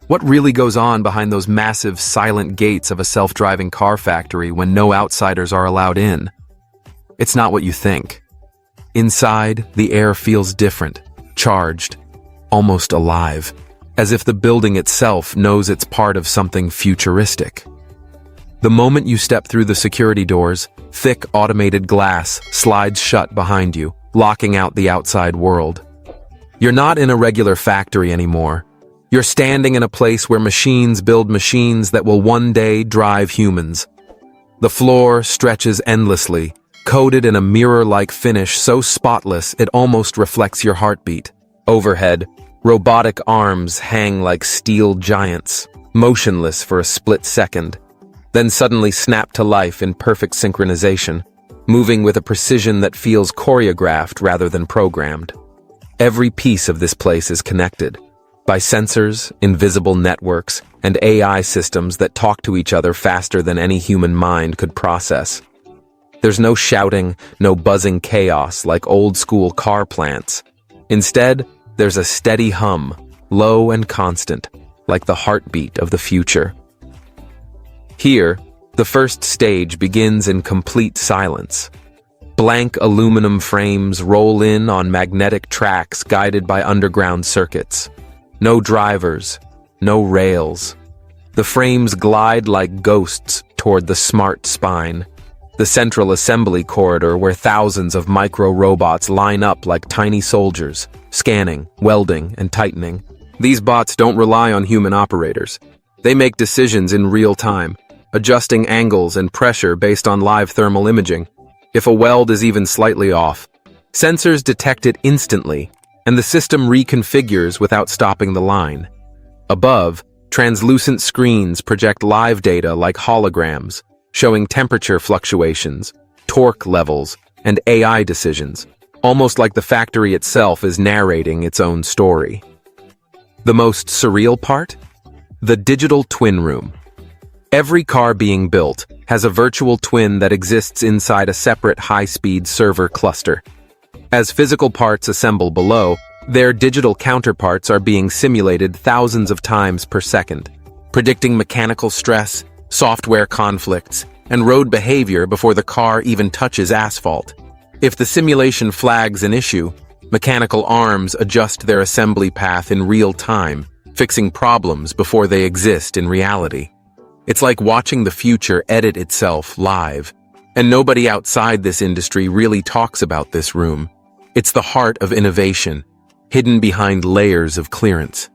What really goes on behind those massive, silent gates of a self-driving car factory when no outsiders are allowed in? It's not what you think. Inside, the air feels different, charged, almost alive, as if the building itself knows it's part of something futuristic. The moment you step through the security doors, thick automated glass slides shut behind you, locking out the outside world. You're not in a regular factory anymore. You're standing in a place where machines build machines that will one day drive humans. The floor stretches endlessly, coated in a mirror-like finish so spotless it almost reflects your heartbeat. Overhead, robotic arms hang like steel giants, motionless for a split second, then suddenly snap to life in perfect synchronization, moving with a precision that feels choreographed rather than programmed. Every piece of this place is connected by sensors, invisible networks, and AI systems that talk to each other faster than any human mind could process. There's no shouting, no buzzing chaos like old-school car plants. Instead, there's a steady hum, low and constant, like the heartbeat of the future. Here, the first stage begins in complete silence. Blank aluminum frames roll in on magnetic tracks guided by underground circuits. No drivers, no rails. The frames glide like ghosts toward the smart spine, the central assembly corridor where thousands of micro-robots line up like tiny soldiers, scanning, welding, and tightening. These bots don't rely on human operators. They make decisions in real time, adjusting angles and pressure based on live thermal imaging. If a weld is even slightly off, sensors detect it instantly, and the system reconfigures without stopping the line. Above, translucent screens project live data like holograms, showing temperature fluctuations, torque levels, and AI decisions, almost like the factory itself is narrating its own story. The most surreal part? The digital twin room. Every car being built has a virtual twin that exists inside a separate high-speed server cluster. As physical parts assemble below, their digital counterparts are being simulated thousands of times per second, predicting mechanical stress, software conflicts, and road behavior before the car even touches asphalt. If the simulation flags an issue, mechanical arms adjust their assembly path in real time, fixing problems before they exist in reality. It's like watching the future edit itself live, and nobody outside this industry really talks about this room. It's the heart of innovation, hidden behind layers of clearance.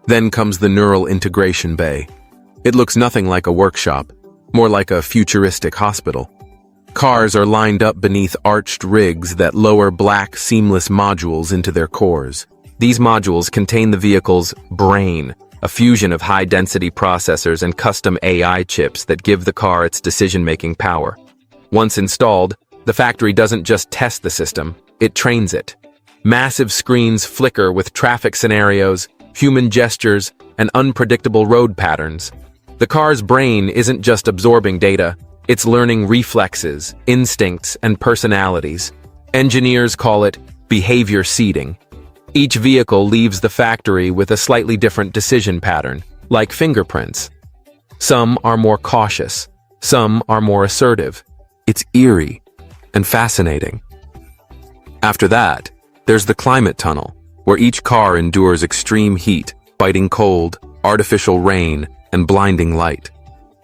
Then comes the neural integration bay. It looks nothing like a workshop, more like a futuristic hospital. Cars are lined up beneath arched rigs that lower black, seamless modules into their cores. These modules contain the vehicle's brain, a fusion of high-density processors and custom AI chips that give the car its decision-making power. Once installed, the factory doesn't just test the system, it trains it. Massive screens flicker with traffic scenarios, human gestures, and unpredictable road patterns. The car's brain isn't just absorbing data, it's learning reflexes, instincts, and personalities. Engineers call it behavior seeding. Each vehicle leaves the factory with a slightly different decision pattern, like fingerprints. Some are more cautious, some are more assertive. It's eerie and fascinating. After that, there's the climate tunnel, where each car endures extreme heat, biting cold, artificial rain, and blinding light.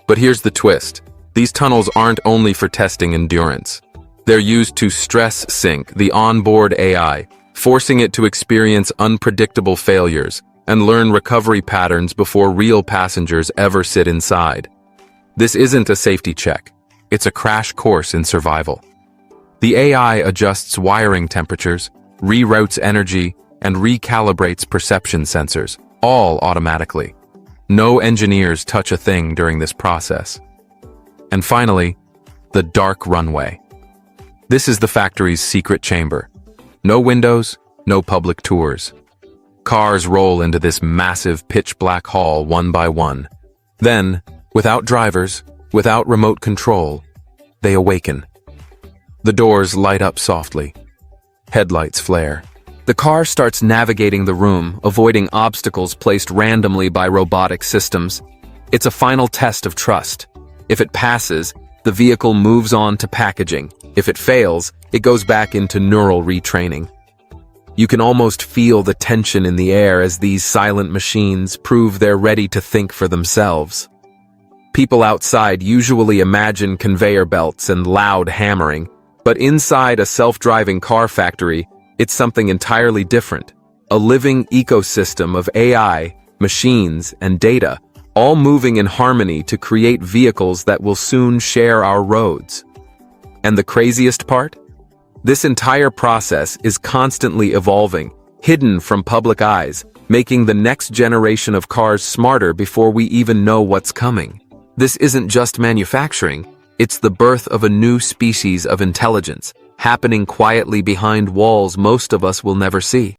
But here's the twist. These tunnels aren't only for testing endurance. They're used to stress sync the onboard AI, forcing it to experience unpredictable failures and learn recovery patterns before real passengers ever sit inside. This isn't a safety check. It's a crash course in survival. The AI adjusts wiring temperatures, reroutes energy, and recalibrates perception sensors, all automatically. No engineers touch a thing during this process. And finally, the dark runway. This is the factory's secret chamber. No windows, no public tours. Cars roll into this massive pitch-black hall one by one. Then, without drivers, without remote control, they awaken. The doors light up softly. Headlights flare. The car starts navigating the room, avoiding obstacles placed randomly by robotic systems. It's a final test of trust. If it passes, the vehicle moves on to packaging. If it fails, it goes back into neural retraining. You can almost feel the tension in the air as these silent machines prove they're ready to think for themselves. People outside usually imagine conveyor belts and loud hammering, but inside a self-driving car factory, it's something entirely different. A living ecosystem of AI, machines, and data, all moving in harmony to create vehicles that will soon share our roads. And the craziest part? This entire process is constantly evolving, hidden from public eyes, making the next generation of cars smarter before we even know what's coming. This isn't just manufacturing, it's the birth of a new species of intelligence, happening quietly behind walls most of us will never see.